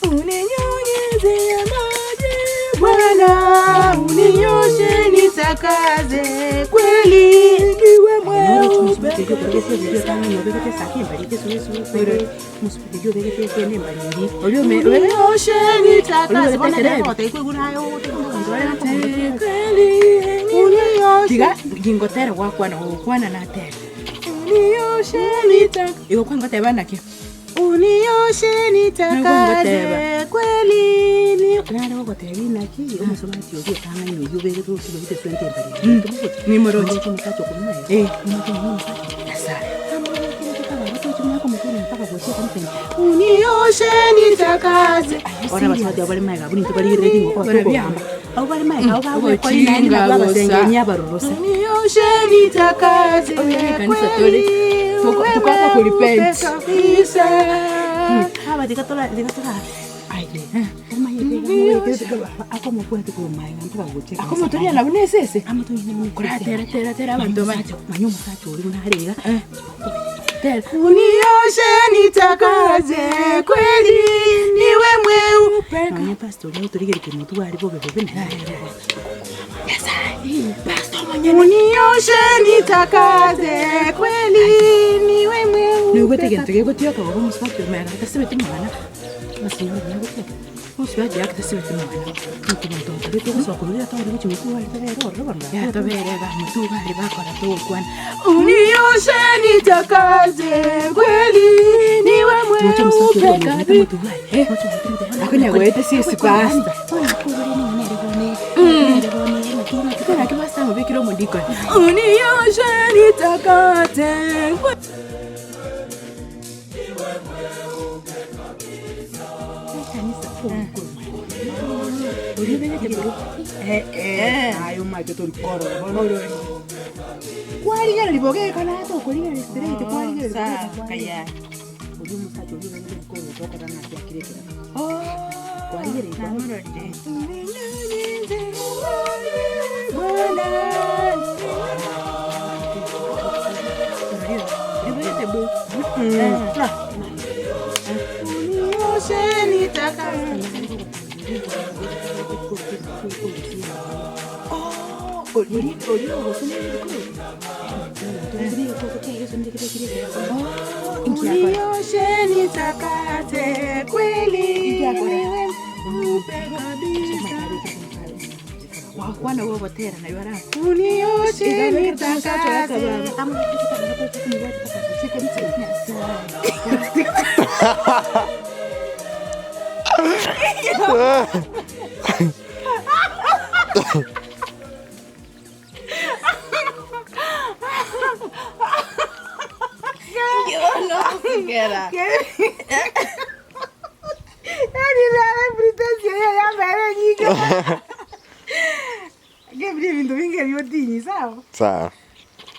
uninyunyizie maji Bwana, uninyoshe nitakaze kweli, niwe mweupe. Uninyoshe nitakaze tiga ngingotera gwakwa na gukwana na tera uninyoshe nitakaze igo kwangoteba nakyo uninyoshe nitakaze kweli, ni naro gotebi naki umusomati yogiye kanga ino yubere rose bite swente mbari ni moroji cy'umusacho kunayo uninyoshe nitakaze ora baswadi abari maga buri ntibari ready ngo barabiyamba abo bari maga abo babo ko ina babasengenya barurose uninyoshe nitakaze kanisa tole tukapa kulipent kabisa haba dikatola aje kama ako mkwete ko mai ntaka goche ako mutulia na bunesese amato nyine kura tera abantu manyo musacho uri unarega uninyoshe nitakaze kweli, niwe mweupe. Kanya pastor leo turigere ke mutu ari bobe bobe uninyoshe nitakaze kweli, niwe mweupe. niwe tegete gotyo ka bo musfato mera tasibete mwana masino nyagote musfato yak tasibete mwana ntumuntu ndetse ko sokuruya tawo bichi mutu ari tabero robanda ya toberega mutu bari bakora to kwana uninyoshe nitakaze kweli, niwe mweupe kabisa. akunya goete sisi pasta kana kibasta mu bikiro mu dikon uninyoshe nitakaze ayo macho tori koro kwari gari liboge kana to kwari gari straight kwari gari kaya uyu musacho uri muri koro toka na yakire oh kwari gari namoroje uninyoshe nitakaze uninyoshe nitakaze kweli, niwe mweupe kabisa. wakwana wo botera na yara Uninyoshe nitakaze Che vinto vinche io digni, sa? Sa.